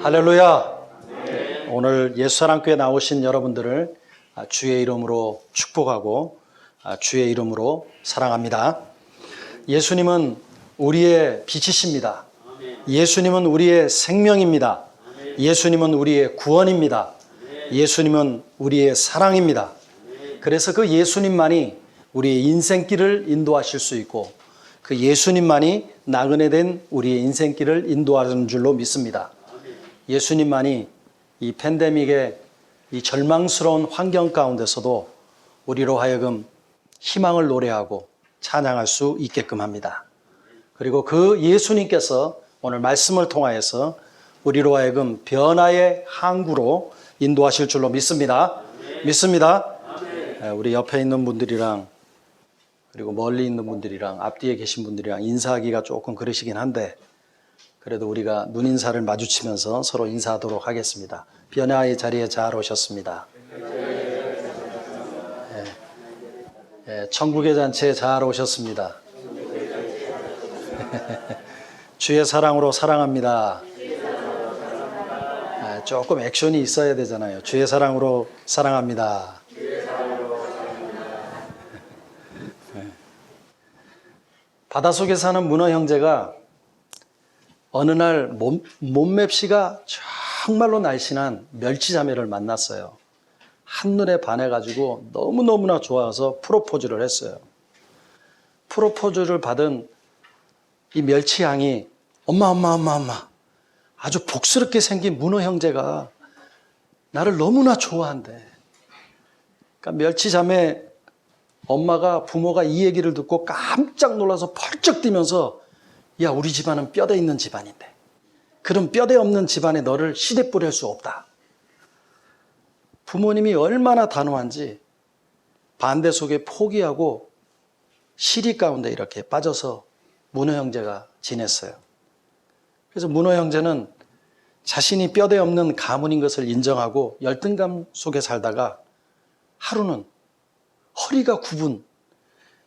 할렐루야. 오늘 예수사랑교회 나오신 여러분들을 주의 이름으로 축복하고 주의 이름으로 사랑합니다. 예수님은 우리의 빛이십니다. 예수님은 우리의 생명입니다. 예수님은 우리의 구원입니다. 예수님은 우리의 사랑입니다. 그래서 그 예수님만이 우리의 인생길을 인도하실 수 있고 그 예수님만이 나그네 된 우리의 인생길을 인도하는 줄로 믿습니다. 예수님만이 이 팬데믹의 이 절망스러운 환경 가운데서도 우리로 하여금 희망을 노래하고 찬양할 수 있게끔 합니다. 그리고 그 예수님께서 오늘 말씀을 통하여서 우리로 하여금 변화의 항구로 인도하실 줄로 믿습니다. 믿습니다. 우리 옆에 있는 분들이랑 그리고 멀리 있는 분들이랑 앞뒤에 계신 분들이랑 인사하기가 조금 그러시긴 한데 그래도 우리가 눈인사를 마주치면서 서로 인사하도록 하겠습니다. 변화의 자리에 잘 오셨습니다. 천국의 잔치에 잘 오셨습니다. 주의 사랑으로 사랑합니다. 조금 액션이 있어야 되잖아요. 주의 사랑으로 사랑합니다. 바닷속에 사는 문어 형제가 어느 날 몸맵시가 정말로 날씬한 멸치자매를 만났어요. 한눈에 반해가지고 너무너무나 좋아서 프로포즈를 했어요. 프로포즈를 받은 이 멸치양이 엄마 아주 복스럽게 생긴 문어 형제가 나를 너무나 좋아한대. 그러니까 멸치자매 엄마가 부모가 이 얘기를 듣고 깜짝 놀라서 펄쩍 뛰면서 야, 우리 집안은 뼈대 있는 집안인데 그런 뼈대 없는 집안에 너를 시대 뿌릴 수 없다. 부모님이 얼마나 단호한지 반대 속에 포기하고 시리 가운데 이렇게 빠져서 문어 형제가 지냈어요. 그래서 문어 형제는 자신이 뼈대 없는 가문인 것을 인정하고 열등감 속에 살다가 하루는 허리가 굽은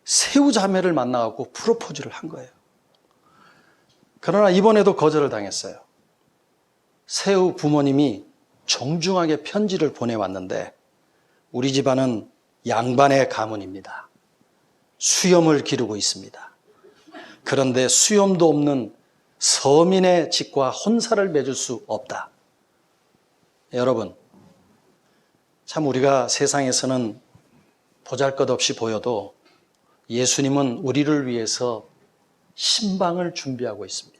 새우 자매를 만나갖고 프로포즈를 한 거예요. 그러나 이번에도 거절을 당했어요. 새우 부모님이 정중하게 편지를 보내왔는데 우리 집안은 양반의 가문입니다. 수염을 기르고 있습니다. 그런데 수염도 없는 서민의 집과 혼사를 맺을 수 없다. 여러분, 참 우리가 세상에서는 보잘것없이 보여도 예수님은 우리를 위해서 신방을 준비하고 있습니다.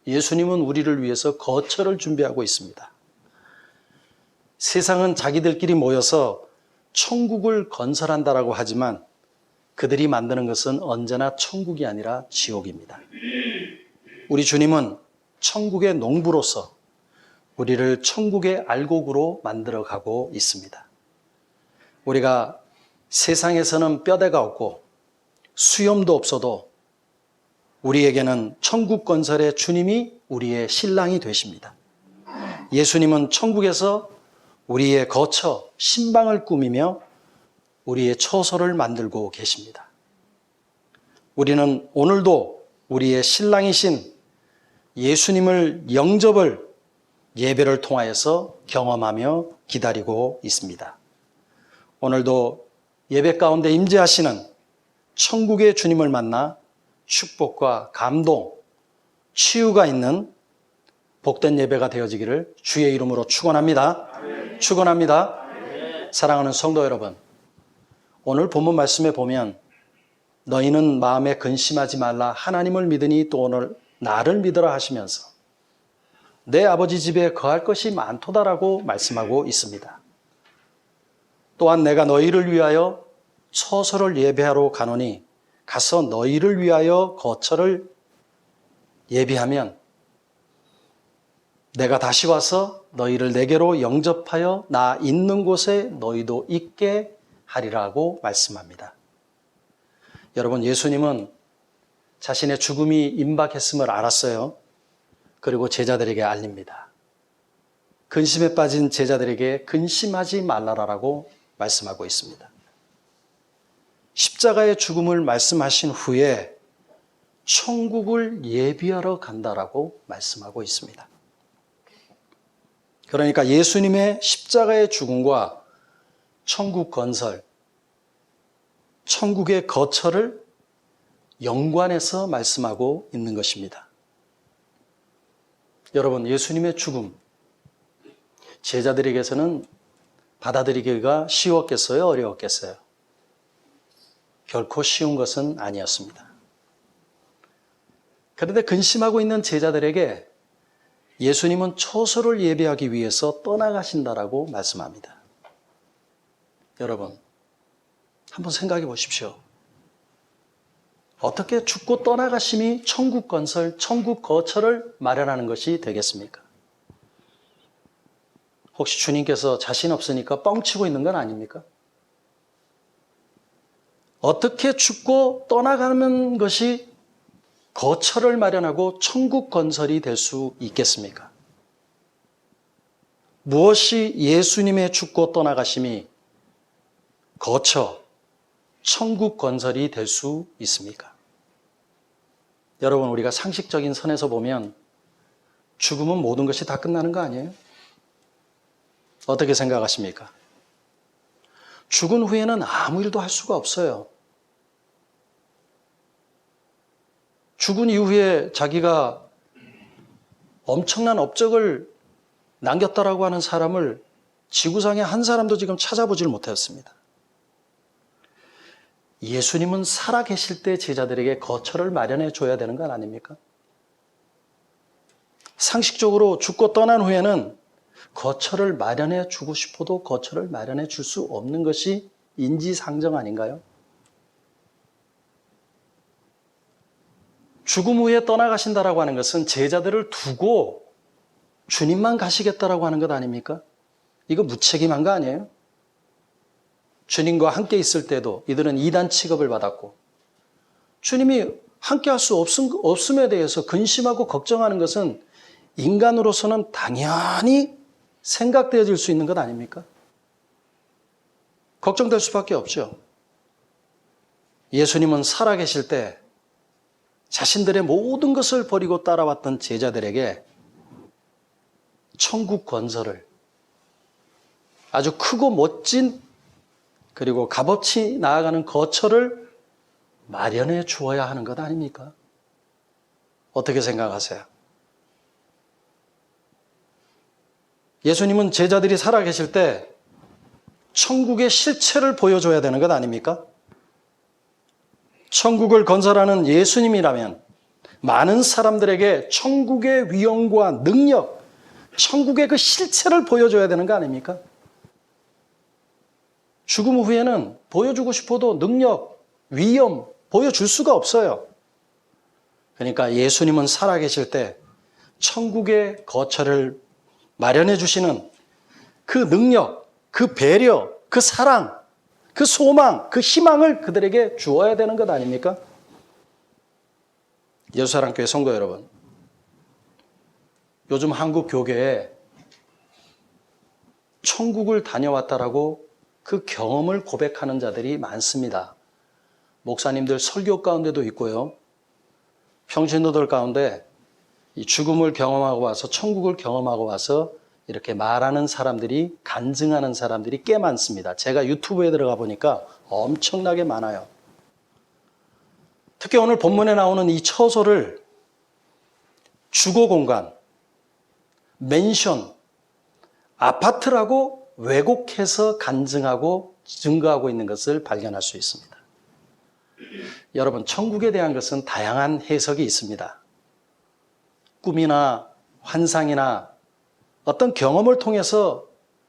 예수님은 우리를 위해서 거처를 준비하고 있습니다. 세상은 자기들끼리 모여서 천국을 건설한다라고 하지만 그들이 만드는 것은 언제나 천국이 아니라 지옥입니다. 우리 주님은 천국의 농부로서 우리를 천국의 알곡으로 만들어가고 있습니다. 우리가 세상에서는 뼈대가 없고 수염도 없어도 우리에게는 천국 건설의 주님이 우리의 신랑이 되십니다. 예수님은 천국에서 우리의 거처, 신방을 꾸미며 우리의 처소를 만들고 계십니다. 우리는 오늘도 우리의 신랑이신 예수님을 영접을 예배를 통하여서 경험하며 기다리고 있습니다. 오늘도 예배 가운데 임재하시는 천국의 주님을 만나 축복과 감동, 치유가 있는 복된 예배가 되어지기를 주의 이름으로 축원합니다. 축원합니다. 사랑하는 성도 여러분, 오늘 본문 말씀에 보면 너희는 마음에 근심하지 말라 하나님을 믿으니 또 오늘 나를 믿으라 하시면서 내 아버지 집에 거할 것이 많도다라고 말씀하고 있습니다. 또한 내가 너희를 위하여 처소를 예배하러 가노니 가서 너희를 위하여 거처를 예비하면 내가 다시 와서 너희를 내게로 영접하여 나 있는 곳에 너희도 있게 하리라고 말씀합니다. 여러분, 예수님은 자신의 죽음이 임박했음을 알았어요. 그리고 제자들에게 알립니다. 근심에 빠진 제자들에게 근심하지 말라라고 말씀하고 있습니다. 십자가의 죽음을 말씀하신 후에 천국을 예비하러 간다라고 말씀하고 있습니다. 그러니까 예수님의 십자가의 죽음과 천국 건설, 천국의 거처를 연관해서 말씀하고 있는 것입니다. 여러분, 예수님의 죽음, 제자들에게서는 받아들이기가 쉬웠겠어요? 어려웠겠어요? 결코 쉬운 것은 아니었습니다. 그런데 근심하고 있는 제자들에게 예수님은 초소를 예배하기 위해서 떠나가신다라고 말씀합니다. 여러분, 한번 생각해 보십시오. 어떻게 죽고 떠나가심이 천국 건설, 천국 거처를 마련하는 것이 되겠습니까? 혹시 주님께서 자신 없으니까 뻥치고 있는 건 아닙니까? 어떻게 죽고 떠나가는 것이 거처를 마련하고 천국 건설이 될 수 있겠습니까? 무엇이 예수님의 죽고 떠나가심이 거처, 천국 건설이 될 수 있습니까? 여러분, 우리가 상식적인 선에서 보면 죽으면 모든 것이 다 끝나는 거 아니에요? 어떻게 생각하십니까? 죽은 후에는 아무 일도 할 수가 없어요. 죽은 이후에 자기가 엄청난 업적을 남겼다라고 하는 사람을 지구상에 한 사람도 지금 찾아보질 못했습니다. 예수님은 살아계실 때 제자들에게 거처를 마련해 줘야 되는 건 아닙니까? 상식적으로 죽고 떠난 후에는 거처를 마련해 주고 싶어도 거처를 마련해 줄 수 없는 것이 인지상정 아닌가요? 죽음 후에 떠나가신다라고 하는 것은 제자들을 두고 주님만 가시겠다라고 하는 것 아닙니까? 이거 무책임한 거 아니에요? 주님과 함께 있을 때도 이들은 이단 취급을 받았고 주님이 함께 할 수 없음에 대해서 근심하고 걱정하는 것은 인간으로서는 당연히 생각되어질 수 있는 것 아닙니까? 걱정될 수밖에 없죠. 예수님은 살아계실 때 자신들의 모든 것을 버리고 따라왔던 제자들에게 천국 건설을 아주 크고 멋진 그리고 값없이 나아가는 거처를 마련해 주어야 하는 것 아닙니까? 어떻게 생각하세요? 예수님은 제자들이 살아계실 때 천국의 실체를 보여줘야 되는 것 아닙니까? 천국을 건설하는 예수님이라면 많은 사람들에게 천국의 위엄과 능력, 천국의 그 실체를 보여줘야 되는 거 아닙니까? 죽음 후에는 보여주고 싶어도 능력, 위엄 보여줄 수가 없어요. 그러니까 예수님은 살아계실 때 천국의 거처를 마련해 주시는 그 능력, 그 배려, 그 사랑, 그 소망, 그 희망을 그들에게 주어야 되는 것 아닙니까? 예수사랑교회 성도 여러분, 요즘 한국 교계에 천국을 다녀왔다라고 그 경험을 고백하는 자들이 많습니다. 목사님들 설교 가운데도 있고요. 평신도들 가운데 이 죽음을 경험하고 와서 천국을 경험하고 와서 이렇게 말하는 사람들이, 간증하는 사람들이 꽤 많습니다. 제가 유튜브에 들어가 보니까 엄청나게 많아요. 특히 오늘 본문에 나오는 이 처소를 주거공간, 맨션, 아파트라고 왜곡해서 간증하고 증거하고 있는 것을 발견할 수 있습니다. 여러분, 천국에 대한 것은 다양한 해석이 있습니다. 꿈이나 환상이나 어떤 경험을 통해서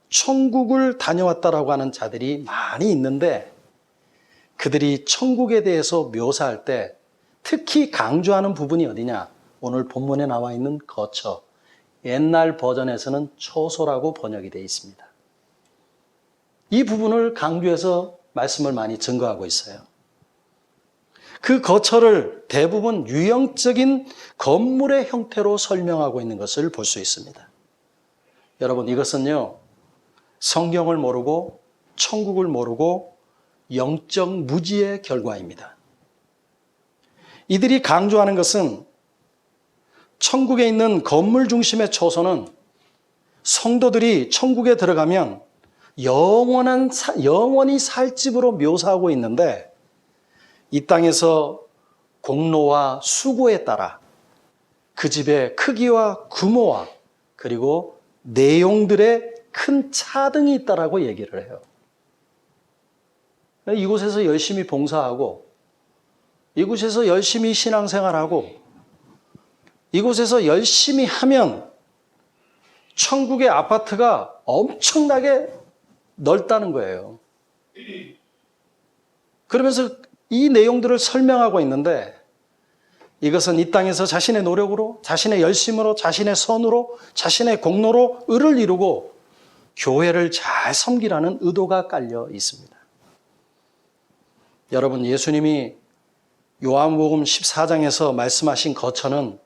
천국을 다녀왔다라고 하는 자들이 많이 있는데 그들이 천국에 대해서 묘사할 때 특히 강조하는 부분이 어디냐? 오늘 본문에 나와 있는 거처, 옛날 버전에서는 처소라고 번역이 되어 있습니다. 이 부분을 강조해서 말씀을 많이 증거하고 있어요. 그 거처를 대부분 유형적인 건물의 형태로 설명하고 있는 것을 볼 수 있습니다. 여러분, 이것은요, 성경을 모르고 천국을 모르고 영적 무지의 결과입니다. 이들이 강조하는 것은 천국에 있는 건물 중심의 처소는 성도들이 천국에 들어가면 영원히 살 집으로 묘사하고 있는데, 이 땅에서 공로와 수고에 따라 그 집의 크기와 규모와 그리고 내용들의 큰 차등이 있다라고 얘기를 해요. 이곳에서 열심히 봉사하고, 이곳에서 열심히 신앙생활하고, 이곳에서 열심히 하면 천국의 아파트가 엄청나게 넓다는 거예요. 그러면서 이 내용들을 설명하고 있는데, 이것은 이 땅에서 자신의 노력으로, 자신의 열심으로, 자신의 선으로, 자신의 공로로 을을 이루고 교회를 잘 섬기라는 의도가 깔려 있습니다. 여러분, 예수님이 요한복음 14장에서 말씀하신 거처는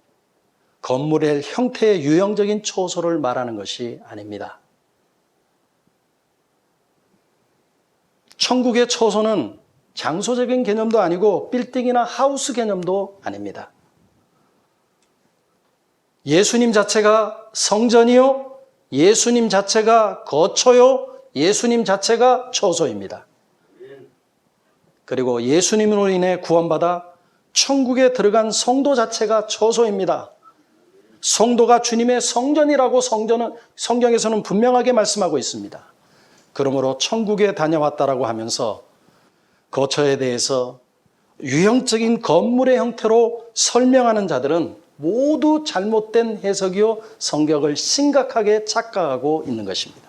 건물의 형태의 유형적인 초소를 말하는 것이 아닙니다. 천국의 초소는 장소적인 개념도 아니고 빌딩이나 하우스 개념도 아닙니다. 예수님 자체가 성전이요, 예수님 자체가 거처요, 예수님 자체가 초소입니다. 그리고 예수님으로 인해 구원받아 천국에 들어간 성도 자체가 초소입니다. 성도가 주님의 성전이라고 성경에서는 분명하게 말씀하고 있습니다. 그러므로 천국에 다녀왔다라고 하면서 거처에 대해서 유형적인 건물의 형태로 설명하는 자들은 모두 잘못된 해석이요, 성경을 심각하게 착각하고 있는 것입니다.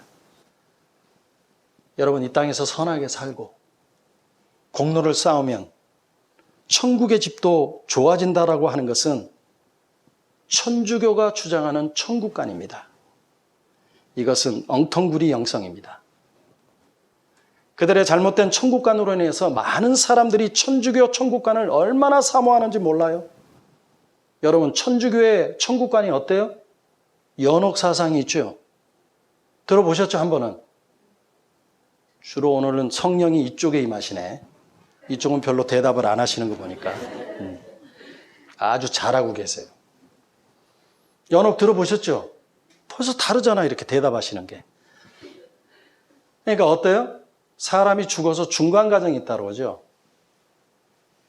여러분, 이 땅에서 선하게 살고 공로를 쌓으면 천국의 집도 좋아진다라고 하는 것은 천주교가 주장하는 천국관입니다. 이것은 엉텅구리 영성입니다. 그들의 잘못된 천국관으로 인해서 많은 사람들이 천주교 천국관을 얼마나 사모하는지 몰라요. 여러분, 천주교의 천국관이 어때요? 연옥사상이 있죠. 들어보셨죠, 한 번은? 주로 오늘은 성령이 이쪽에 임하시네. 이쪽은 별로 대답을 안 하시는 거 보니까 아주 잘하고 계세요. 연옥 들어보셨죠? 벌써 다르잖아, 이렇게 대답하시는 게. 그러니까 어때요? 사람이 죽어서 중간 과정이 있다고 그러죠.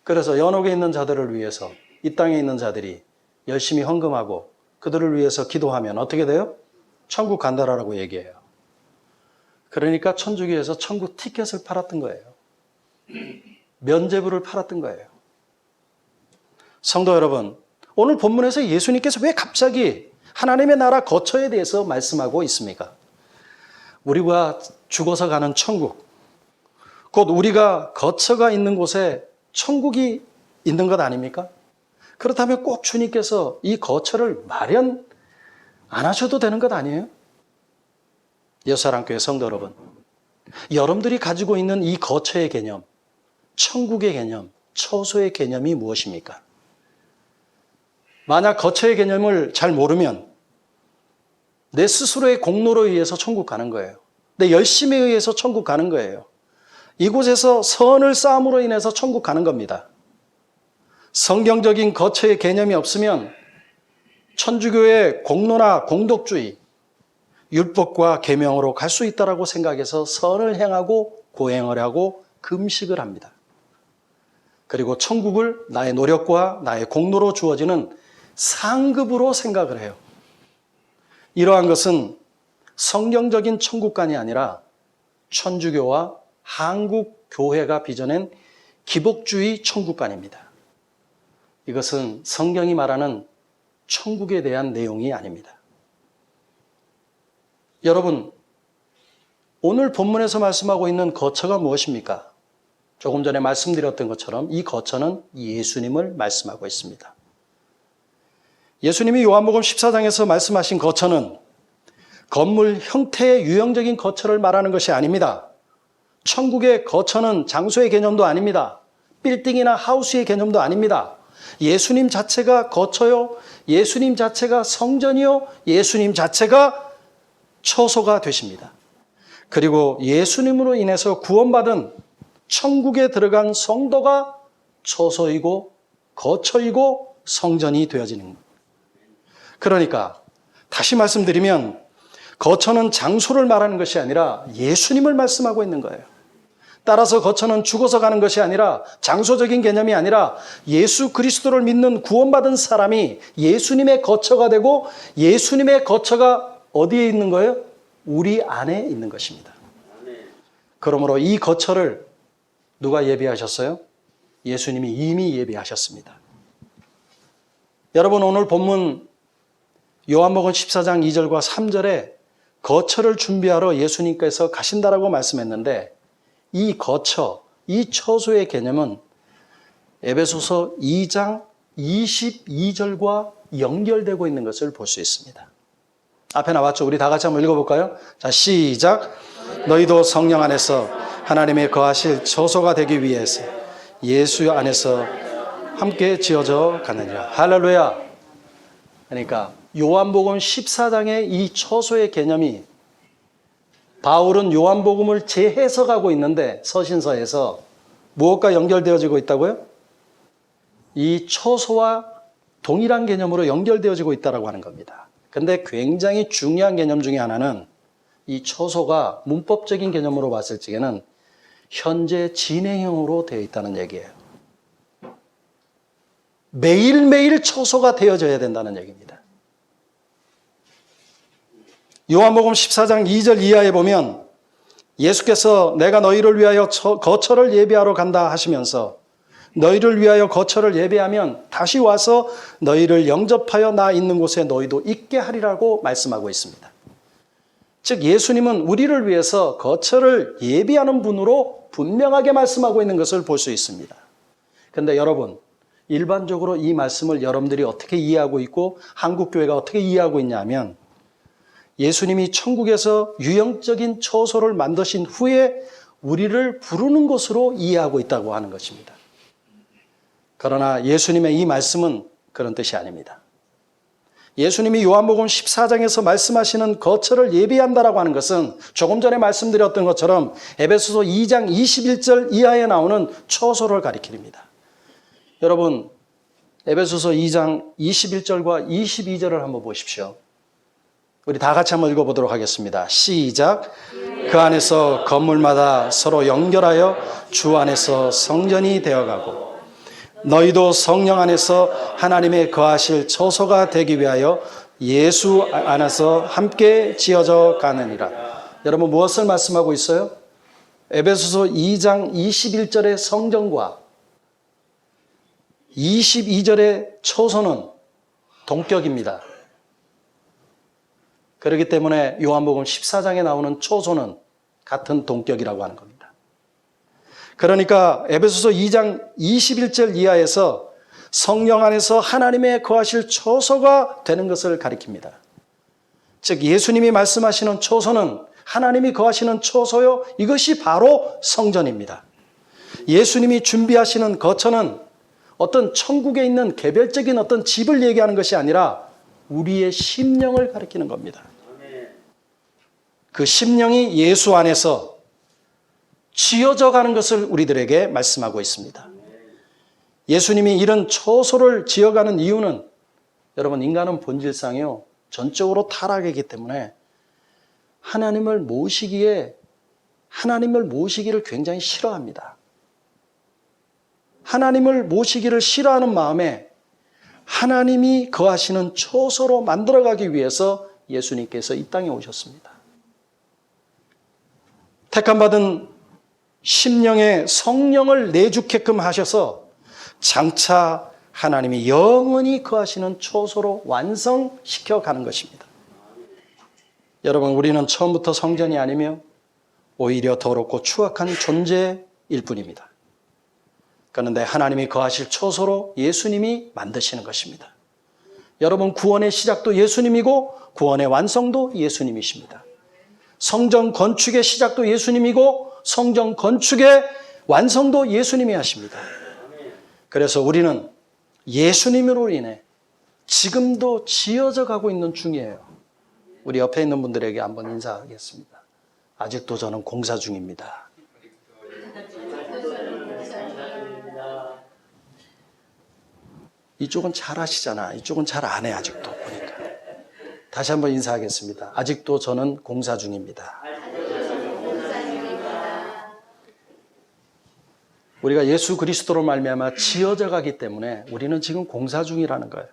그래서 연옥에 있는 자들을 위해서 이 땅에 있는 자들이 열심히 헌금하고 그들을 위해서 기도하면 어떻게 돼요? 천국 간다라고 얘기해요. 그러니까 천주교에서 천국 티켓을 팔았던 거예요. 면죄부를 팔았던 거예요. 성도 여러분, 오늘 본문에서 예수님께서 왜 갑자기 하나님의 나라 거처에 대해서 말씀하고 있습니까? 우리가 죽어서 가는 천국, 곧 우리가 거처가 있는 곳에 천국이 있는 것 아닙니까? 그렇다면 꼭 주님께서 이 거처를 마련 안 하셔도 되는 것 아니에요? 옛사랑교회 성도 여러분, 여러분들이 가지고 있는 이 거처의 개념, 천국의 개념, 처소의 개념이 무엇입니까? 만약 거처의 개념을 잘 모르면 내 스스로의 공로로 의해서 천국 가는 거예요. 내 열심에 의해서 천국 가는 거예요. 이곳에서 선을 쌓음으로 인해서 천국 가는 겁니다. 성경적인 거처의 개념이 없으면 천주교의 공로나 공덕주의, 율법과 계명으로 갈 수 있다라고 생각해서 선을 행하고 고행을 하고 금식을 합니다. 그리고 천국을 나의 노력과 나의 공로로 주어지는 상급으로 생각을 해요. 이러한 것은 성경적인 천국관이 아니라 천주교와 한국 교회가 빚어낸 기복주의 천국관입니다. 이것은 성경이 말하는 천국에 대한 내용이 아닙니다. 여러분, 오늘 본문에서 말씀하고 있는 거처가 무엇입니까? 조금 전에 말씀드렸던 것처럼 이 거처는 예수님을 말씀하고 있습니다. 예수님이 요한복음 14장에서 말씀하신 거처는 건물 형태의 유형적인 거처를 말하는 것이 아닙니다. 천국의 거처는 장소의 개념도 아닙니다. 빌딩이나 하우스의 개념도 아닙니다. 예수님 자체가 거처요, 예수님 자체가 성전이요, 예수님 자체가 처소가 되십니다. 그리고 예수님으로 인해서 구원받은 천국에 들어간 성도가 처소이고 거처이고 성전이 되어지는 겁니다. 그러니까 다시 말씀드리면 거처는 장소를 말하는 것이 아니라 예수님을 말씀하고 있는 거예요. 따라서 거처는 죽어서 가는 것이 아니라 장소적인 개념이 아니라 예수 그리스도를 믿는 구원받은 사람이 예수님의 거처가 되고 예수님의 거처가 어디에 있는 거예요? 우리 안에 있는 것입니다. 그러므로 이 거처를 누가 예비하셨어요? 예수님이 이미 예비하셨습니다. 여러분, 오늘 본문 요한복음 14장 2절과 3절에 거처를 준비하러 예수님께서 가신다라고 말씀했는데 이 거처, 이 처소의 개념은 에베소서 2장 22절과 연결되고 있는 것을 볼 수 있습니다. 앞에 나왔죠? 우리 다 같이 한번 읽어볼까요? 자, 시작. 너희도 성령 안에서 하나님의 거하실 처소가 되기 위해서 예수 안에서 함께 지어져 가느니라. 할렐루야. 그러니까 요한복음 14장의 이 처소의 개념이 바울은 요한복음을 재해석하고 있는데 서신서에서 무엇과 연결되어지고 있다고요? 이 처소와 동일한 개념으로 연결되어지고 있다고 하는 겁니다. 근데 굉장히 중요한 개념 중에 하나는 이 처소가 문법적인 개념으로 봤을 적에는 현재 진행형으로 되어 있다는 얘기예요. 매일매일 처소가 되어져야 된다는 얘기입니다. 요한복음 14장 2절 이하에 보면 예수께서 내가 너희를 위하여 거처를 예비하러 간다 하시면서 너희를 위하여 거처를 예비하면 다시 와서 너희를 영접하여 나 있는 곳에 너희도 있게 하리라고 말씀하고 있습니다. 즉 예수님은 우리를 위해서 거처를 예비하는 분으로 분명하게 말씀하고 있는 것을 볼 수 있습니다. 그런데 여러분, 일반적으로 이 말씀을 여러분들이 어떻게 이해하고 있고 한국교회가 어떻게 이해하고 있냐면 예수님이 천국에서 유형적인 처소를 만드신 후에 우리를 부르는 것으로 이해하고 있다고 하는 것입니다. 그러나 예수님의 이 말씀은 그런 뜻이 아닙니다. 예수님이 요한복음 14장에서 말씀하시는 거처를 예비한다라고 하는 것은 조금 전에 말씀드렸던 것처럼 에베소서 2장 21절 이하에 나오는 처소를 가리킵니다. 여러분, 에베소서 2장 21절과 22절을 한번 보십시오. 우리 다 같이 한번 읽어보도록 하겠습니다. 시작. 그 안에서 건물마다 서로 연결하여 주 안에서 성전이 되어가고 너희도 성령 안에서 하나님의 거하실 처소가 되기 위하여 예수 안에서 함께 지어져 가느니라. 여러분 무엇을 말씀하고 있어요? 에베소서 2장 21절의 성전과 22절의 처소는 동격입니다. 그렇기 때문에 요한복음 14장에 나오는 처소는 같은 동격이라고 하는 겁니다. 그러니까 에베소서 2장 21절 이하에서 성령 안에서 하나님의 거하실 처소가 되는 것을 가리킵니다. 즉 예수님이 말씀하시는 처소는 하나님이 거하시는 처소요, 이것이 바로 성전입니다. 예수님이 준비하시는 거처는 어떤 천국에 있는 개별적인 어떤 집을 얘기하는 것이 아니라 우리의 심령을 가리키는 겁니다. 그 심령이 예수 안에서 지어져 가는 것을 우리들에게 말씀하고 있습니다. 예수님이 이런 처소를 지어가는 이유는 여러분 인간은 본질상이요 전적으로 타락이기 때문에 하나님을 모시기를 굉장히 싫어합니다. 하나님을 모시기를 싫어하는 마음에 하나님이 거하시는 처소로 만들어가기 위해서 예수님께서 이 땅에 오셨습니다. 택함받은 심령에 성령을 내주게끔 하셔서 장차 하나님이 영원히 거하시는 처소로 완성시켜 가는 것입니다. 여러분 우리는 처음부터 성전이 아니며 오히려 더럽고 추악한 존재일 뿐입니다. 그런데 하나님이 거하실 처소로 예수님이 만드시는 것입니다. 여러분 구원의 시작도 예수님이고 구원의 완성도 예수님이십니다. 성전 건축의 시작도 예수님이고 성전 건축의 완성도 예수님이 하십니다. 그래서 우리는 예수님으로 인해 지금도 지어져 가고 있는 중이에요. 우리 옆에 있는 분들에게 한번 인사하겠습니다. 아직도 저는 공사 중입니다. 이쪽은 잘 하시잖아. 이쪽은 잘 안 해 아직도 보니까. 다시 한번 인사하겠습니다. 아직도 저는 공사 중입니다. 우리가 예수 그리스도로 말미암아 지어져 가기 때문에 우리는 지금 공사 중이라는 거예요.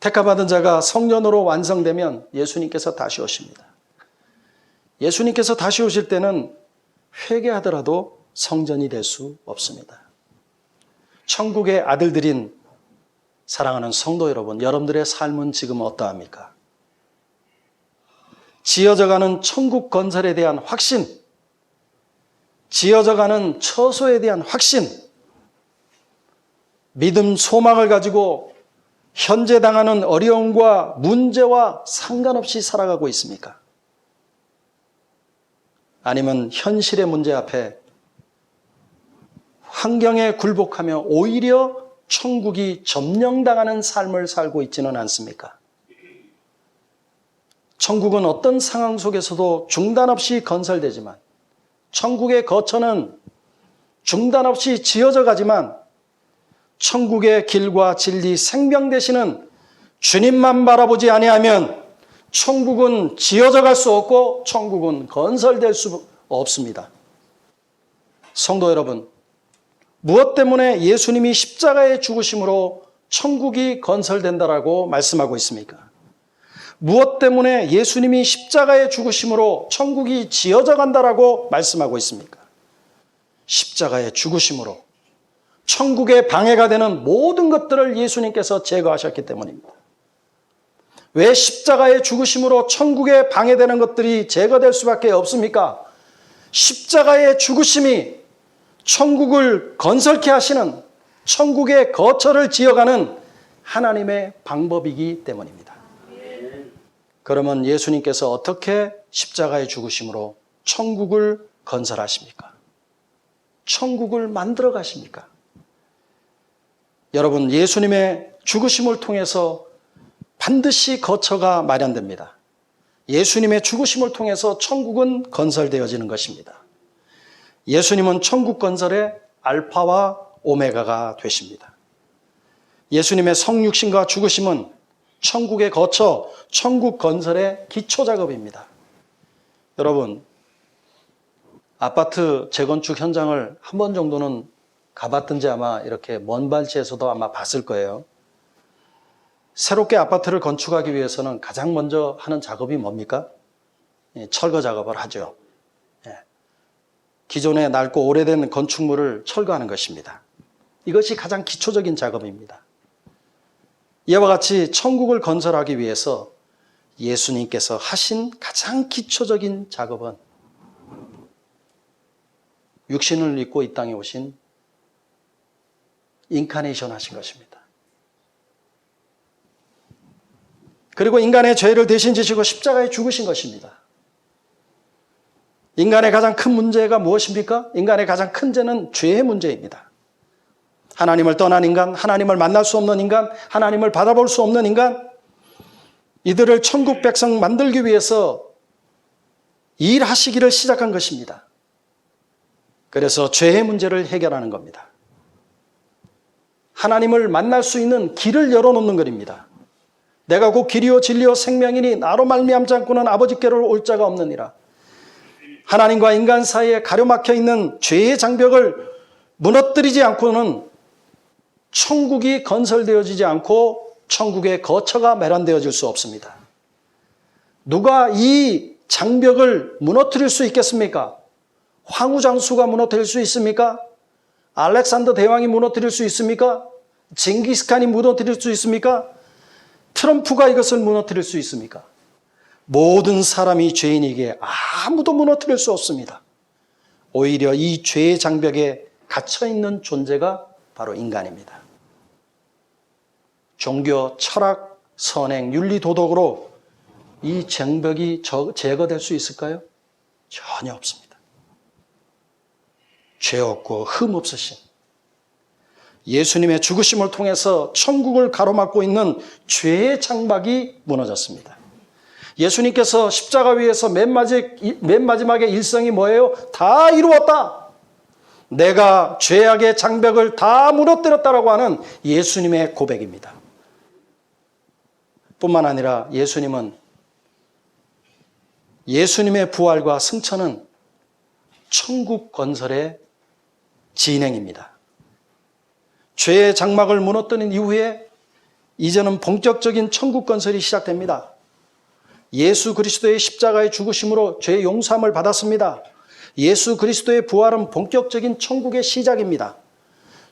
택함받은 자가 성년으로 완성되면 예수님께서 다시 오십니다. 예수님께서 다시 오실 때는 회개하더라도 성전이 될 수 없습니다. 천국의 아들들인 사랑하는 성도 여러분, 여러분들의 삶은 지금 어떠합니까? 지어져가는 천국 건설에 대한 확신, 지어져가는 처소에 대한 확신, 믿음, 소망을 가지고 현재 당하는 어려움과 문제와 상관없이 살아가고 있습니까? 아니면 현실의 문제 앞에 환경에 굴복하며 오히려 천국이 점령당하는 삶을 살고 있지는 않습니까? 천국은 어떤 상황 속에서도 중단 없이 건설되지만, 천국의 거처는 중단 없이 지어져 가지만, 천국의 길과 진리, 생명 되시는 주님만 바라보지 아니하면 천국은 지어져 갈 수 없고 천국은 건설될 수 없습니다. 성도 여러분, 무엇 때문에 예수님이 십자가의 죽으심으로 천국이 건설된다라고 말씀하고 있습니까? 무엇 때문에 예수님이 십자가의 죽으심으로 천국이 지어져 간다라고 말씀하고 있습니까? 십자가의 죽으심으로 천국의 방해가 되는 모든 것들을 예수님께서 제거하셨기 때문입니다. 왜 십자가의 죽으심으로 천국에 방해되는 것들이 제거될 수밖에 없습니까? 십자가의 죽으심이 천국을 건설케 하시는, 천국의 거처를 지어가는 하나님의 방법이기 때문입니다. 그러면 예수님께서 어떻게 십자가의 죽으심으로 천국을 건설하십니까? 천국을 만들어 가십니까? 여러분, 예수님의 죽으심을 통해서 반드시 거처가 마련됩니다. 예수님의 죽으심을 통해서 천국은 건설되어지는 것입니다. 예수님은 천국 건설의 알파와 오메가가 되십니다. 예수님의 성육신과 죽으심은 천국의 거처, 천국 건설의 기초 작업입니다. 여러분, 아파트 재건축 현장을 한 번 정도는 가봤든지 아마 이렇게 먼 발치에서도 아마 봤을 거예요. 새롭게 아파트를 건축하기 위해서는 가장 먼저 하는 작업이 뭡니까? 철거 작업을 하죠. 기존에 낡고 오래된 건축물을 철거하는 것입니다. 이것이 가장 기초적인 작업입니다. 이와 같이 천국을 건설하기 위해서 예수님께서 하신 가장 기초적인 작업은 육신을 입고 이 땅에 오신 인카네이션 하신 것입니다. 그리고 인간의 죄를 대신 지시고 십자가에 죽으신 것입니다. 인간의 가장 큰 문제가 무엇입니까? 인간의 가장 큰 죄는 죄의 문제입니다. 하나님을 떠난 인간, 하나님을 만날 수 없는 인간, 하나님을 받아볼 수 없는 인간, 이들을 천국 백성 만들기 위해서 일하시기를 시작한 것입니다. 그래서 죄의 문제를 해결하는 겁니다. 하나님을 만날 수 있는 길을 열어놓는 것입니다. 내가 곧 길이요 진리요 생명이니 나로 말미암지 않고는 아버지께로 올 자가 없느니라. 하나님과 인간 사이에 가로막혀 있는 죄의 장벽을 무너뜨리지 않고는 천국이 건설되어지지 않고 천국의 거처가 마련되어질 수 없습니다. 누가 이 장벽을 무너뜨릴 수 있겠습니까? 황후장수가 무너뜨릴 수 있습니까? 알렉산더 대왕이 무너뜨릴 수 있습니까? 징기스칸이 무너뜨릴 수 있습니까? 트럼프가 이것을 무너뜨릴 수 있습니까? 모든 사람이 죄인이기에 아무도 무너뜨릴 수 없습니다. 오히려 이 죄의 장벽에 갇혀있는 존재가 바로 인간입니다. 종교, 철학, 선행, 윤리, 도덕으로 이 장벽이 제거될 수 있을까요? 전혀 없습니다. 죄 없고 흠 없으신 예수님의 죽으심을 통해서 천국을 가로막고 있는 죄의 장막이 무너졌습니다. 예수님께서 십자가 위에서 맨 마지막에 일성이 뭐예요? 다 이루었다. 내가 죄악의 장벽을 다 무너뜨렸다라고 하는 예수님의 고백입니다. 뿐만 아니라 예수님의 부활과 승천은 천국 건설의 진행입니다. 죄의 장막을 무너뜨린 이후에 이제는 본격적인 천국 건설이 시작됩니다. 예수 그리스도의 십자가의 죽으심으로 죄의 용서함을 받았습니다. 예수 그리스도의 부활은 본격적인 천국의 시작입니다.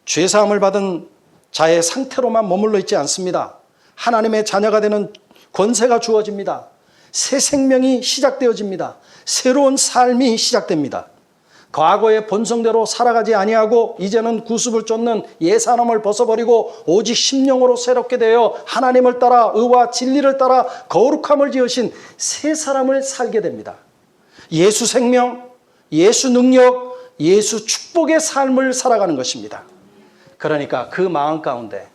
죄사함을 받은 자의 상태로만 머물러 있지 않습니다. 하나님의 자녀가 되는 권세가 주어집니다. 새 생명이 시작되어집니다. 새로운 삶이 시작됩니다. 과거의 본성대로 살아가지 아니하고 이제는 구습을 쫓는 옛사람을 벗어버리고 오직 심령으로 새롭게 되어 하나님을 따라 의와 진리를 따라 거룩함을 지으신 새 사람을 살게 됩니다. 예수 생명, 예수 능력, 예수 축복의 삶을 살아가는 것입니다. 그러니까 그 마음 가운데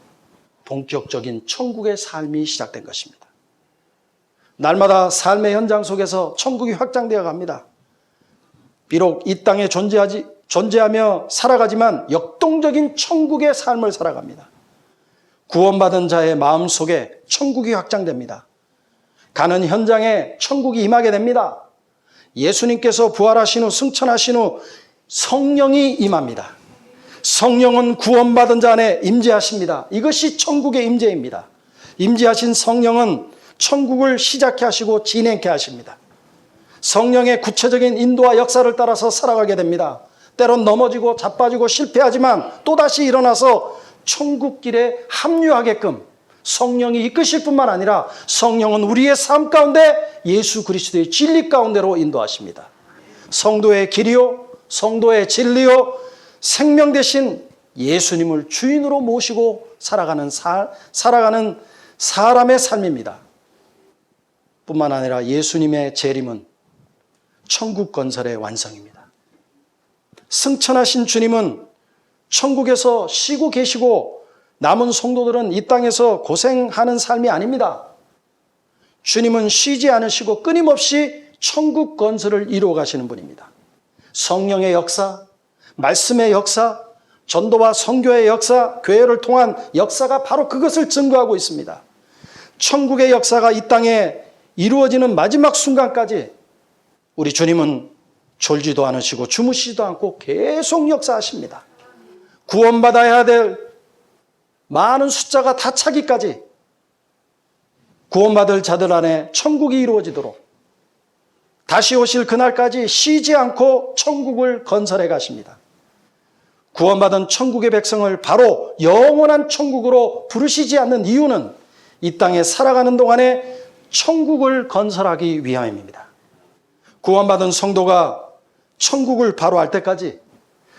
본격적인 천국의 삶이 시작된 것입니다. 날마다 삶의 현장 속에서 천국이 확장되어 갑니다. 비록 이 땅에 존재하며 살아가지만 역동적인 천국의 삶을 살아갑니다. 구원받은 자의 마음속에 천국이 확장됩니다. 가는 현장에 천국이 임하게 됩니다. 예수님께서 부활하신 후 승천하신 후 성령이 임합니다. 성령은 구원받은 자 안에 임재하십니다. 이것이 천국의 임재입니다. 임재하신 성령은 천국을 시작케 하시고 진행케 하십니다. 성령의 구체적인 인도와 역사를 따라서 살아가게 됩니다. 때론 넘어지고 자빠지고 실패하지만 또다시 일어나서 천국길에 합류하게끔 성령이 이끄실 뿐만 아니라 성령은 우리의 삶 가운데 예수 그리스도의 진리 가운데로 인도하십니다. 성도의 길이요, 성도의 진리요, 생명 되신 예수님을 주인으로 모시고 살아가는 사람의 삶입니다. 뿐만 아니라 예수님의 재림은 천국 건설의 완성입니다. 승천하신 주님은 천국에서 쉬고 계시고 남은 성도들은 이 땅에서 고생하는 삶이 아닙니다. 주님은 쉬지 않으시고 끊임없이 천국 건설을 이루어 가시는 분입니다. 성령의 역사, 말씀의 역사, 전도와 선교의 역사, 교회를 통한 역사가 바로 그것을 증거하고 있습니다. 천국의 역사가 이 땅에 이루어지는 마지막 순간까지 우리 주님은 졸지도 않으시고 주무시지도 않고 계속 역사하십니다. 구원받아야 될 많은 숫자가 다 차기까지 구원받을 자들 안에 천국이 이루어지도록 다시 오실 그날까지 쉬지 않고 천국을 건설해 가십니다. 구원받은 천국의 백성을 바로 영원한 천국으로 부르시지 않는 이유는 이 땅에 살아가는 동안에 천국을 건설하기 위함입니다. 구원받은 성도가 천국을 바로 알 때까지,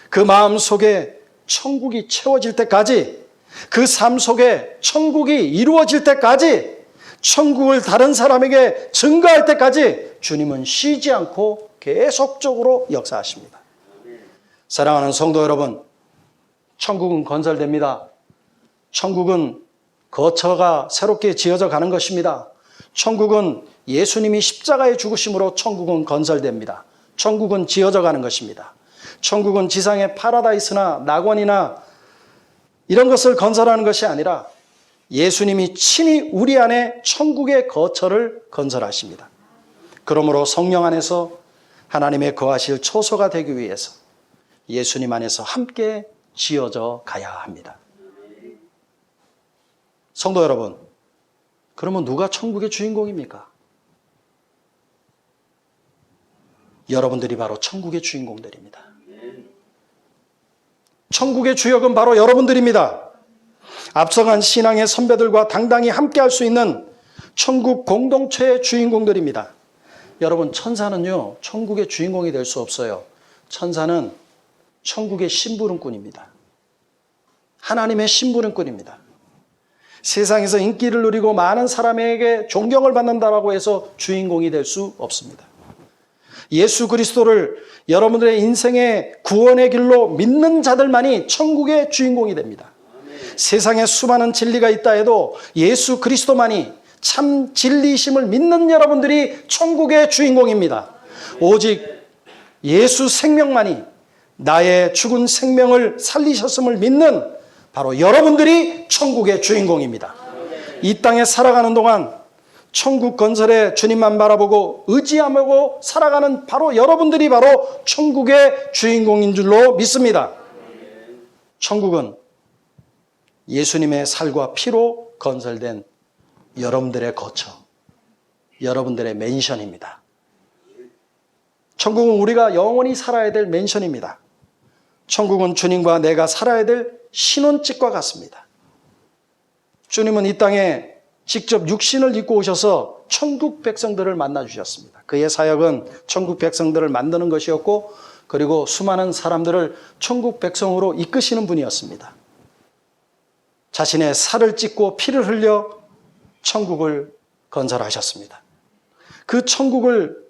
그 마음 속에 천국이 채워질 때까지, 그 삶 속에 천국이 이루어질 때까지, 천국을 다른 사람에게 증거할 때까지 주님은 쉬지 않고 계속적으로 역사하십니다. 사랑하는 성도 여러분, 천국은 건설됩니다. 천국은 거처가 새롭게 지어져 가는 것입니다. 천국은 예수님이 십자가에 죽으심으로 천국은 건설됩니다. 천국은 지어져 가는 것입니다. 천국은 지상의 파라다이스나 낙원이나 이런 것을 건설하는 것이 아니라 예수님이 친히 우리 안에 천국의 거처를 건설하십니다. 그러므로 성령 안에서 하나님의 거하실 초소가 되기 위해서 예수님 안에서 함께 지어져 가야 합니다. 성도 여러분, 그러면 누가 천국의 주인공입니까? 여러분들이 바로 천국의 주인공들입니다. 천국의 주역은 바로 여러분들입니다. 앞서간 신앙의 선배들과 당당히 함께할 수 있는 천국 공동체의 주인공들입니다. 여러분, 천사는요, 천국의 주인공이 될 수 없어요. 천사는 천국의 심부름꾼입니다. 하나님의 심부름꾼입니다. 세상에서 인기를 누리고 많은 사람에게 존경을 받는다라고 해서 주인공이 될 수 없습니다. 예수 그리스도를 여러분들의 인생의 구원의 길로 믿는 자들만이 천국의 주인공이 됩니다. 세상에 수많은 진리가 있다 해도 예수 그리스도만이 참 진리이심을 믿는 여러분들이 천국의 주인공입니다. 오직 예수 생명만이 나의 죽은 생명을 살리셨음을 믿는 바로 여러분들이 천국의 주인공입니다. 이 땅에 살아가는 동안 천국 건설에 주님만 바라보고 의지하고 살아가는 바로 여러분들이 바로 천국의 주인공인 줄로 믿습니다. 천국은 예수님의 살과 피로 건설된 여러분들의 거처, 여러분들의 맨션입니다. 천국은 우리가 영원히 살아야 될 맨션입니다. 천국은 주님과 내가 살아야 될 신혼집과 같습니다. 주님은 이 땅에 직접 육신을 입고 오셔서 천국 백성들을 만나 주셨습니다. 그의 사역은 천국 백성들을 만드는 것이었고, 그리고 수많은 사람들을 천국 백성으로 이끄시는 분이었습니다. 자신의 살을 찢고 피를 흘려 천국을 건설하셨습니다. 그 천국을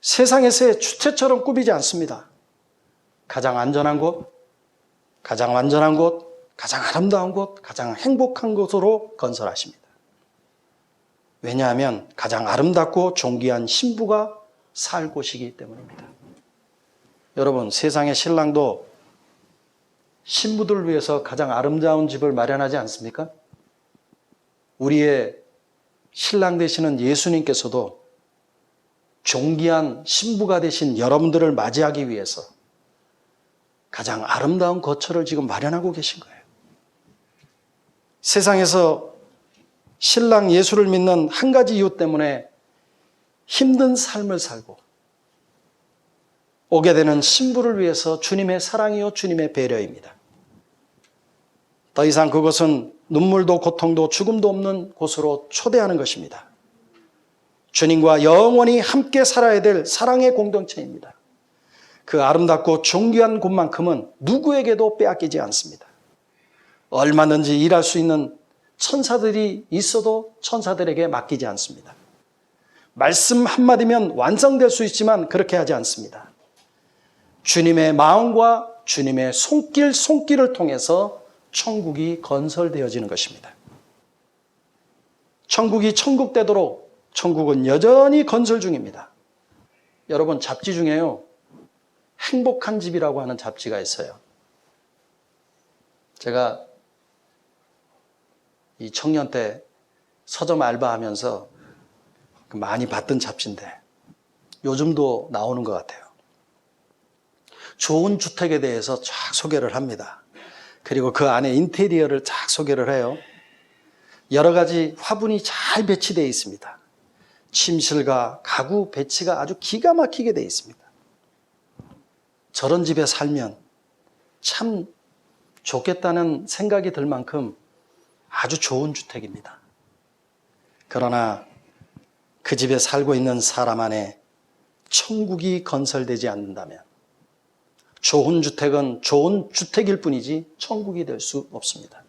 세상에서의 주택처럼 꾸미지 않습니다. 가장 안전한 곳, 가장 완전한 곳, 가장 아름다운 곳, 가장 행복한 곳으로 건설하십니다. 왜냐하면 가장 아름답고 존귀한 신부가 살 곳이기 때문입니다. 여러분, 세상의 신랑도 신부들을 위해서 가장 아름다운 집을 마련하지 않습니까? 우리의 신랑 되시는 예수님께서도 존귀한 신부가 되신 여러분들을 맞이하기 위해서 가장 아름다운 거처를 지금 마련하고 계신 거예요. 세상에서 신랑 예수를 믿는 한 가지 이유 때문에 힘든 삶을 살고 오게 되는 신부를 위해서 주님의 사랑이요 주님의 배려입니다. 더 이상 그것은 눈물도 고통도 죽음도 없는 곳으로 초대하는 것입니다. 주님과 영원히 함께 살아야 될 사랑의 공동체입니다. 그 아름답고 존귀한 곳만큼은 누구에게도 빼앗기지 않습니다. 얼마든지 일할 수 있는 천사들이 있어도 천사들에게 맡기지 않습니다. 말씀 한마디면 완성될 수 있지만 그렇게 하지 않습니다. 주님의 마음과 주님의 손길을 통해서 천국이 건설되어지는 것입니다. 천국이 천국되도록 천국은 여전히 건설 중입니다. 여러분, 잡지 중에요, 행복한 집이라고 하는 잡지가 있어요. 제가 이 청년 때 서점 알바하면서 많이 봤던 잡지인데 요즘도 나오는 것 같아요. 좋은 주택에 대해서 쫙 소개를 합니다. 그리고 그 안에 인테리어를 쫙 소개를 해요. 여러 가지 화분이 잘 배치되어 있습니다. 침실과 가구 배치가 아주 기가 막히게 되어 있습니다. 저런 집에 살면 참 좋겠다는 생각이 들 만큼 아주 좋은 주택입니다. 그러나 그 집에 살고 있는 사람 안에 천국이 건설되지 않는다면 좋은 주택은 좋은 주택일 뿐이지 천국이 될 수 없습니다.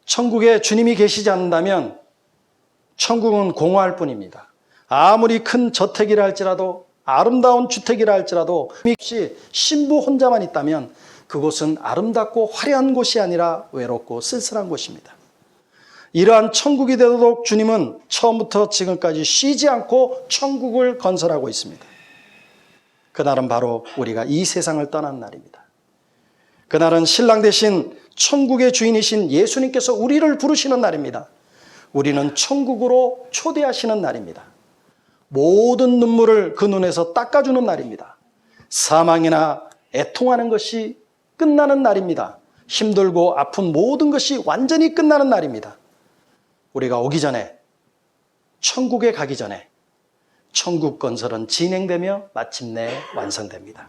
천국에 주님이 계시지 않는다면 천국은 공허할 뿐입니다. 아무리 큰 저택이라 할지라도 아름다운 주택이라 할지라도 혹시 신부 혼자만 있다면 그곳은 아름답고 화려한 곳이 아니라 외롭고 쓸쓸한 곳입니다. 이러한 천국이 되도록 주님은 처음부터 지금까지 쉬지 않고 천국을 건설하고 있습니다. 그날은 바로 우리가 이 세상을 떠난 날입니다. 그날은 신랑 대신 천국의 주인이신 예수님께서 우리를 부르시는 날입니다. 우리는 천국으로 초대하시는 날입니다. 모든 눈물을 그 눈에서 닦아주는 날입니다. 사망이나 애통하는 것이 끝나는 날입니다. 힘들고 아픈 모든 것이 완전히 끝나는 날입니다. 우리가 오기 전에, 천국에 가기 전에 천국 건설은 진행되며 마침내 완성됩니다.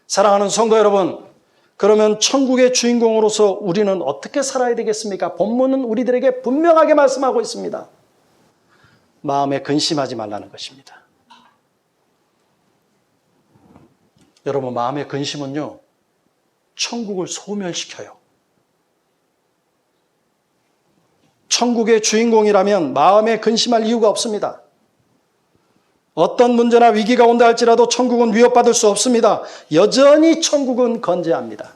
사랑하는 성도 여러분, 그러면 천국의 주인공으로서 우리는 어떻게 살아야 되겠습니까? 본문은 우리들에게 분명하게 말씀하고 있습니다. 마음에 근심하지 말라는 것입니다. 여러분, 마음의 근심은요, 천국을 소멸시켜요. 천국의 주인공이라면 마음에 근심할 이유가 없습니다. 어떤 문제나 위기가 온다 할지라도 천국은 위협받을 수 없습니다. 여전히 천국은 건재합니다.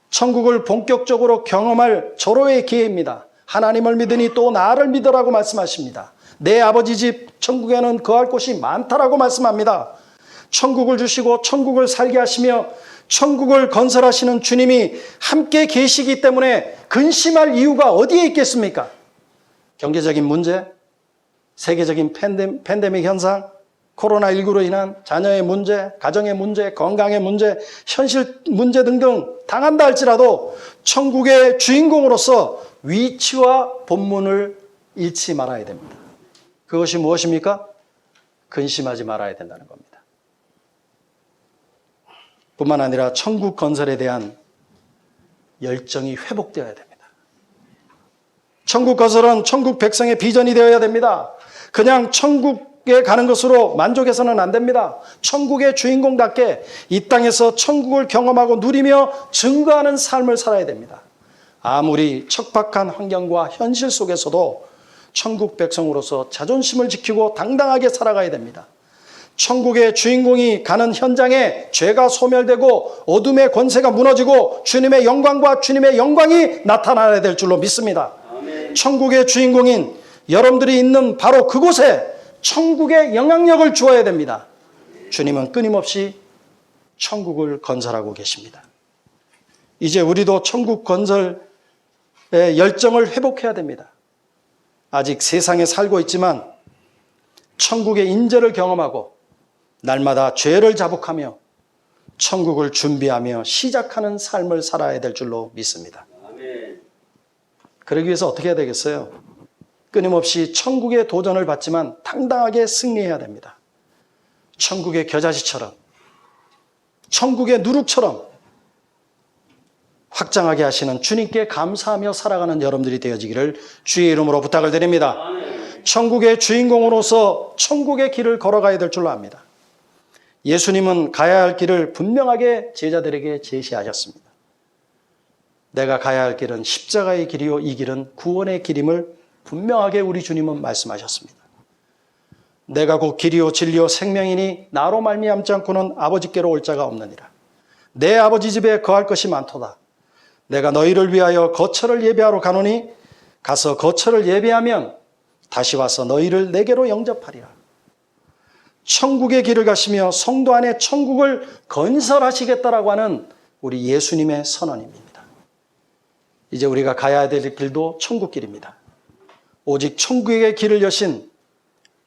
천국을 본격적으로 경험할 절호의 기회입니다. 하나님을 믿으니 또 나를 믿으라고 말씀하십니다. 내 아버지 집 천국에는 거할 곳이 많다라고 말씀합니다. 천국을 주시고 천국을 살게 하시며 천국을 건설하시는 주님이 함께 계시기 때문에 근심할 이유가 어디에 있겠습니까? 경제적인 문제, 세계적인 팬데믹 현상, 코로나19로 인한 자녀의 문제, 가정의 문제, 건강의 문제, 현실 문제 등등 당한다 할지라도 천국의 주인공으로서 위치와 본문을 잃지 말아야 됩니다. 그것이 무엇입니까? 근심하지 말아야 된다는 겁니다. 뿐만 아니라 천국 건설에 대한 열정이 회복되어야 됩니다. 천국 건설은 천국 백성의 비전이 되어야 됩니다. 그냥 천국에 가는 것으로 만족해서는 안 됩니다. 천국의 주인공답게 이 땅에서 천국을 경험하고 누리며 증거하는 삶을 살아야 됩니다. 아무리 척박한 환경과 현실 속에서도 천국 백성으로서 자존심을 지키고 당당하게 살아가야 됩니다. 천국의 주인공이 가는 현장에 죄가 소멸되고 어둠의 권세가 무너지고 주님의 영광과 주님의 영광이 나타나야 될 줄로 믿습니다. 아멘. 천국의 주인공인 여러분들이 있는 바로 그곳에 천국의 영향력을 주어야 됩니다. 주님은 끊임없이 천국을 건설하고 계십니다. 이제 우리도 천국 건설의 열정을 회복해야 됩니다. 아직 세상에 살고 있지만 천국의 인재를 경험하고 날마다 죄를 자복하며 천국을 준비하며 시작하는 삶을 살아야 될 줄로 믿습니다. 아멘. 그러기 위해서 어떻게 해야 되겠어요? 끊임없이 천국의 도전을 받지만 당당하게 승리해야 됩니다. 천국의 겨자씨처럼, 천국의 누룩처럼 확장하게 하시는 주님께 감사하며 살아가는 여러분들이 되어지기를 주의 이름으로 부탁을 드립니다. 아멘. 천국의 주인공으로서 천국의 길을 걸어가야 될 줄로 압니다. 예수님은 가야 할 길을 분명하게 제자들에게 제시하셨습니다. 내가 가야 할 길은 십자가의 길이요 이 길은 구원의 길임을 분명하게 우리 주님은 말씀하셨습니다. 내가 곧 길이요 진리요 생명이니 나로 말미암지 않고는 아버지께로 올 자가 없느니라. 내 아버지 집에 거할 것이 많도다. 내가 너희를 위하여 거처를 예배하러 가노니 가서 거처를 예배하면 다시 와서 너희를 내게로 영접하리라. 천국의 길을 가시며 성도 안에 천국을 건설하시겠다라고 하는 우리 예수님의 선언입니다. 이제 우리가 가야 될 길도 천국 길입니다. 오직 천국의 길을 여신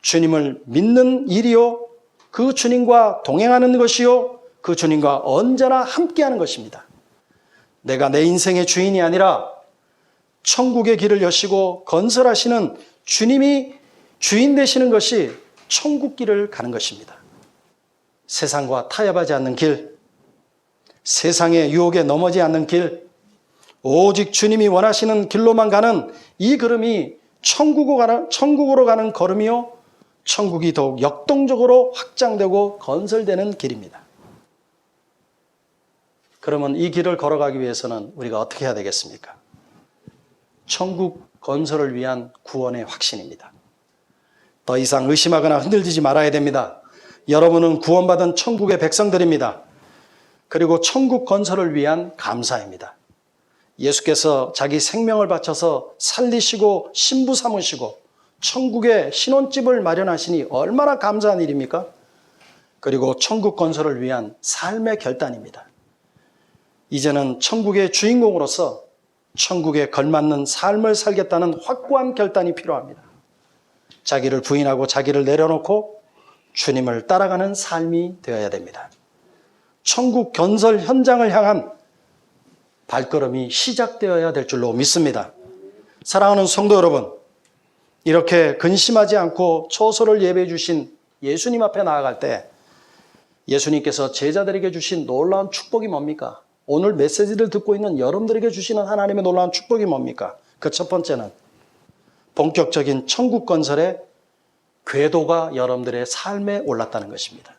주님을 믿는 일이요, 그 주님과 동행하는 것이요, 그 주님과 언제나 함께하는 것입니다. 내가 내 인생의 주인이 아니라 천국의 길을 여시고 건설하시는 주님이 주인 되시는 것이 천국 길을 가는 것입니다. 세상과 타협하지 않는 길, 세상의 유혹에 넘어지지 않는 길, 오직 주님이 원하시는 길로만 가는 이 걸음이 천국으로 가는 걸음이요, 천국이 더욱 역동적으로 확장되고 건설되는 길입니다. 그러면 이 길을 걸어가기 위해서는 우리가 어떻게 해야 되겠습니까? 천국 건설을 위한 구원의 확신입니다. 더 이상 의심하거나 흔들리지 말아야 됩니다. 여러분은 구원받은 천국의 백성들입니다. 그리고 천국 건설을 위한 감사입니다. 예수께서 자기 생명을 바쳐서 살리시고 신부 삼으시고 천국의 신혼집을 마련하시니 얼마나 감사한 일입니까? 그리고 천국 건설을 위한 삶의 결단입니다. 이제는 천국의 주인공으로서 천국에 걸맞는 삶을 살겠다는 확고한 결단이 필요합니다. 자기를 부인하고 자기를 내려놓고 주님을 따라가는 삶이 되어야 됩니다. 천국 건설 현장을 향한 발걸음이 시작되어야 될 줄로 믿습니다. 사랑하는 성도 여러분, 이렇게 근심하지 않고 초소를 예배해 주신 예수님 앞에 나아갈 때 예수님께서 제자들에게 주신 놀라운 축복이 뭡니까? 오늘 메시지를 듣고 있는 여러분들에게 주시는 하나님의 놀라운 축복이 뭡니까? 그 첫 번째는 본격적인 천국 건설의 궤도가 여러분들의 삶에 올랐다는 것입니다.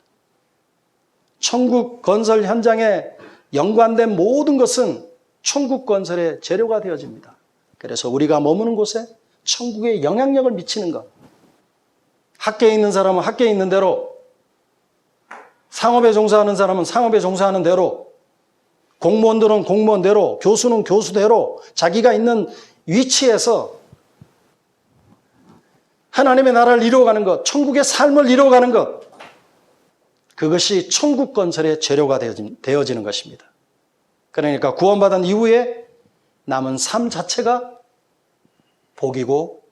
천국 건설 현장에 연관된 모든 것은 천국 건설의 재료가 되어집니다. 그래서 우리가 머무는 곳에 천국의 영향력을 미치는 것. 학계에 있는 사람은 학계에 있는 대로, 상업에 종사하는 사람은 상업에 종사하는 대로, 공무원들은 공무원대로, 교수는 교수대로 자기가 있는 위치에서 하나님의 나라를 이루어가는 것, 천국의 삶을 이루어가는 것, 그것이 천국 건설의 재료가 되어지는 것입니다. 그러니까 구원받은 이후에 남은 삶 자체가 복이고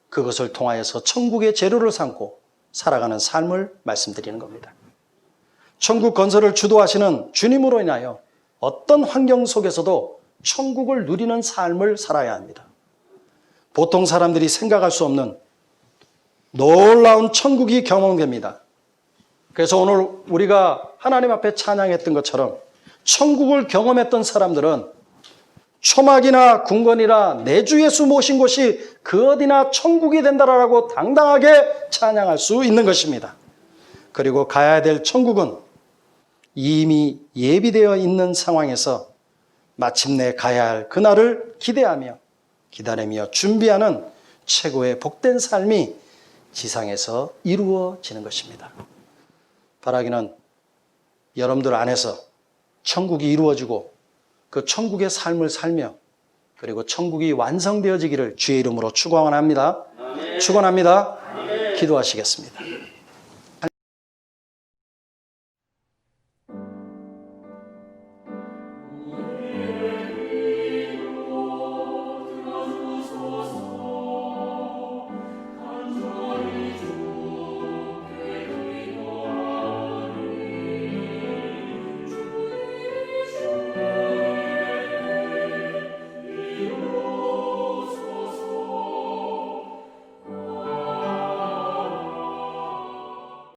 그것을 통하여서 천국의 재료를 삼고 살아가는 삶을 말씀드리는 겁니다. 천국 건설을 주도하시는 주님으로 인하여 어떤 환경 속에서도 천국을 누리는 삶을 살아야 합니다. 보통 사람들이 생각할 수 없는 놀라운 천국이 경험됩니다. 그래서 오늘 우리가 하나님 앞에 찬양했던 것처럼 천국을 경험했던 사람들은 초막이나 궁궐이나 내 주 예수 모신 곳이 그 어디나 천국이 된다라고 당당하게 찬양할 수 있는 것입니다. 그리고 가야 될 천국은 이미 예비되어 있는 상황에서 마침내 가야 할 그날을 기대하며 기다리며 준비하는 최고의 복된 삶이 지상에서 이루어지는 것입니다. 바라기는 여러분들 안에서 천국이 이루어지고 그 천국의 삶을 살며 그리고 천국이 완성되어지기를 주의 이름으로 축원합니다. 축원합니다. 기도하시겠습니다.